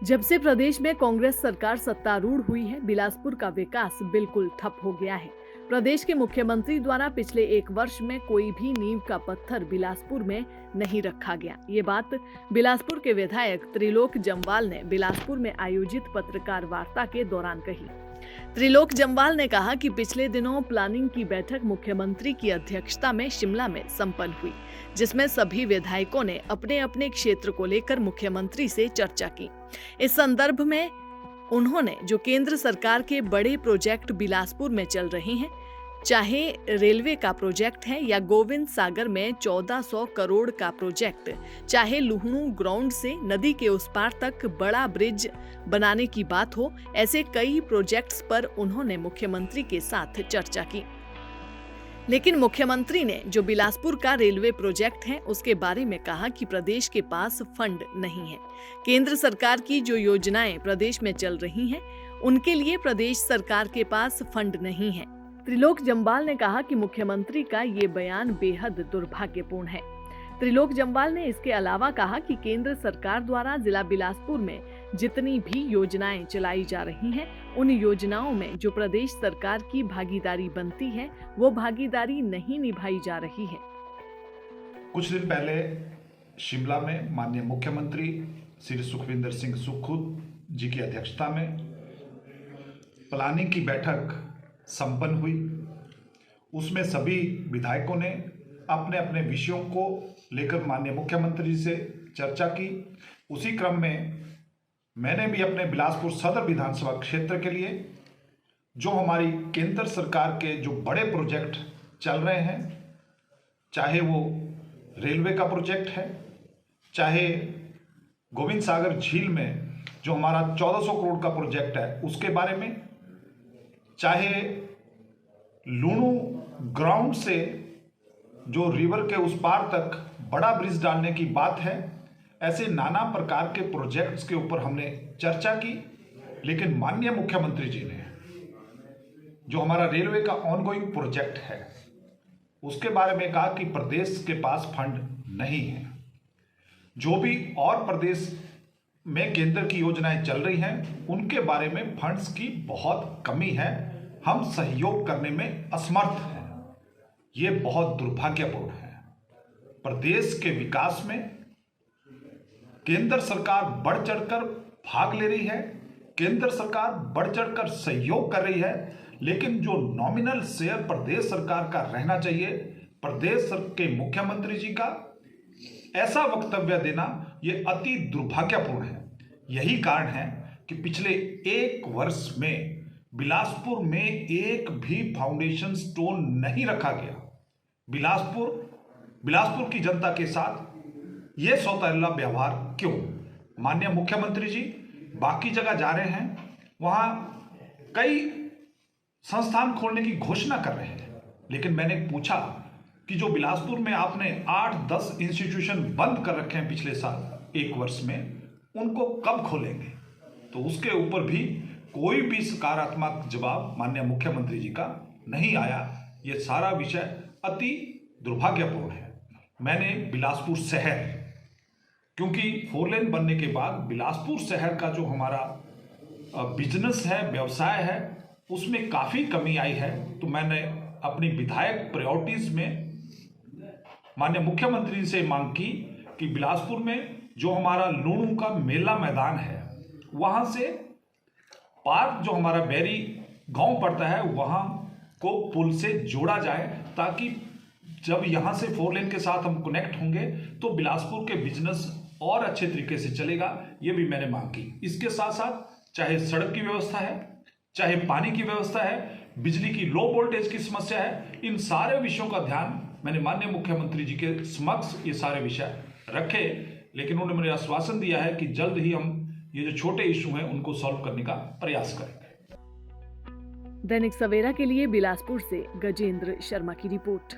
जब से प्रदेश में कांग्रेस सरकार सत्तारूढ़ हुई है, बिलासपुर का विकास बिल्कुल ठप हो गया है। प्रदेश के मुख्यमंत्री द्वारा पिछले एक वर्ष में कोई भी नींव का पत्थर बिलासपुर में नहीं रखा गया। ये बात बिलासपुर के विधायक त्रिलोक जम्वाल ने बिलासपुर में आयोजित पत्रकार वार्ता के दौरान कही। त्रिलोक जम्वाल ने कहा कि पिछले दिनों प्लानिंग की बैठक मुख्यमंत्री की अध्यक्षता में शिमला में संपन्न हुई, जिसमें सभी विधायकों ने अपने अपने क्षेत्र को लेकर मुख्यमंत्री से चर्चा की। इस संदर्भ में उन्होंने जो केंद्र सरकार के बड़े प्रोजेक्ट बिलासपुर में चल रहे हैं, चाहे रेलवे का प्रोजेक्ट है या गोविंद सागर में 1400 करोड़ का प्रोजेक्ट, चाहे लुहणू ग्राउंड से नदी के उस पार तक बड़ा ब्रिज बनाने की बात हो, ऐसे कई प्रोजेक्ट्स पर उन्होंने मुख्यमंत्री के साथ चर्चा की। लेकिन मुख्यमंत्री ने जो बिलासपुर का रेलवे प्रोजेक्ट है उसके बारे में कहा कि प्रदेश के पास फंड नहीं है। केंद्र सरकार की जो योजनाएं प्रदेश में चल रही हैं, उनके लिए प्रदेश सरकार के पास फंड नहीं है। त्रिलोक जम्वाल ने कहा कि मुख्यमंत्री का ये बयान बेहद दुर्भाग्यपूर्ण है। त्रिलोक जम्वाल ने इसके अलावा कहा कि केंद्र सरकार द्वारा जिला बिलासपुर में जितनी भी योजनाएं चलाई जा रही हैं, उन योजनाओं में जो प्रदेश सरकार की भागीदारी बनती है, वो भागीदारी नहीं निभाई जा रही है। कुछ दिन पहले शिमला में माननीय मुख्यमंत्री श्री सुखविंदर सिंह सुक्खू जी की अध्यक्षता में प्लानिंग की बैठक संपन्न हुई। उसमें सभी विधायकों ने अपने अपने विषयों को लेकर माननीय मुख्यमंत्री से चर्चा की। उसी क्रम में मैंने भी अपने बिलासपुर सदर विधानसभा क्षेत्र के लिए जो हमारी केंद्र सरकार के जो बड़े प्रोजेक्ट चल रहे हैं, चाहे वो रेलवे का प्रोजेक्ट है, चाहे गोविंद सागर झील में जो हमारा 1400 करोड़ का प्रोजेक्ट है उसके बारे में, चाहे लुणू ग्राउंड से जो रिवर के उस पार तक बड़ा ब्रिज डालने की बात है, ऐसे नाना प्रकार के प्रोजेक्ट्स के ऊपर हमने चर्चा की। लेकिन माननीय मुख्यमंत्री जी ने जो हमारा रेलवे का ऑनगोइंग प्रोजेक्ट है उसके बारे में कहा कि प्रदेश के पास फंड नहीं है। जो भी और प्रदेश में केंद्र की योजनाएं चल रही हैं उनके बारे में फंड्स की बहुत कमी है, हम सहयोग करने में असमर्थ हैं। ये बहुत दुर्भाग्यपूर्ण है। प्रदेश के विकास में केंद्र सरकार बढ़ चढ़कर भाग ले रही है, केंद्र सरकार बढ़ चढ़कर सहयोग कर रही है, लेकिन जो नॉमिनल शेयर प्रदेश सरकार का रहना चाहिए, प्रदेश के मुख्यमंत्री जी का ऐसा वक्तव्य देना ये अति दुर्भाग्यपूर्ण है। यही कारण है कि पिछले एक वर्ष में बिलासपुर में एक भी फाउंडेशन स्टोन नहीं रखा गया। बिलासपुर की जनता के साथ यह सौतेला व्यवहार क्यों? माननीय मुख्यमंत्री जी बाकी जगह जा रहे हैं, वहां कई संस्थान खोलने की घोषणा कर रहे हैं, लेकिन मैंने पूछा कि जो बिलासपुर में आपने 8-10 इंस्टीट्यूशन बंद कर रखे हैं पिछले साल एक वर्ष में, उनको कब खोलेंगे? तो उसके ऊपर भी कोई भी सकारात्मक जवाब माननीय मुख्यमंत्री जी का नहीं आया। ये सारा विषय अति दुर्भाग्यपूर्ण है। मैंने बिलासपुर शहर, क्योंकि 4 लेन बनने के बाद बिलासपुर शहर का जो हमारा बिजनेस है, व्यवसाय है, उसमें काफ़ी कमी आई है, तो मैंने अपनी विधायक प्रायोरिटीज में माननीय मुख्यमंत्री से मांग की कि बिलासपुर में जो हमारा लुणू का मेला मैदान है, वहाँ से पार्क जो हमारा बैरी गांव पड़ता है, वहाँ को पुल से जोड़ा जाए, ताकि जब यहाँ से 4 लेन के साथ हम कनेक्ट होंगे तो बिलासपुर के बिजनेस और अच्छे तरीके से चलेगा। ये भी मैंने मांग की। इसके साथ साथ चाहे सड़क की व्यवस्था है, चाहे पानी की व्यवस्था है, बिजली की लो वोल्टेज की समस्या है, इन सारे विषयों का ध्यान मैंने माननीय मुख्यमंत्री जी के समक्ष ये सारे विषय रखे। लेकिन उन्होंने मुझे आश्वासन दिया है कि जल्द ही हम ये जो छोटे इशू हैं उनको सॉल्व करने का प्रयास करेंगे। दैनिक सवेरा के लिए बिलासपुर से गजेंद्र शर्मा की रिपोर्ट।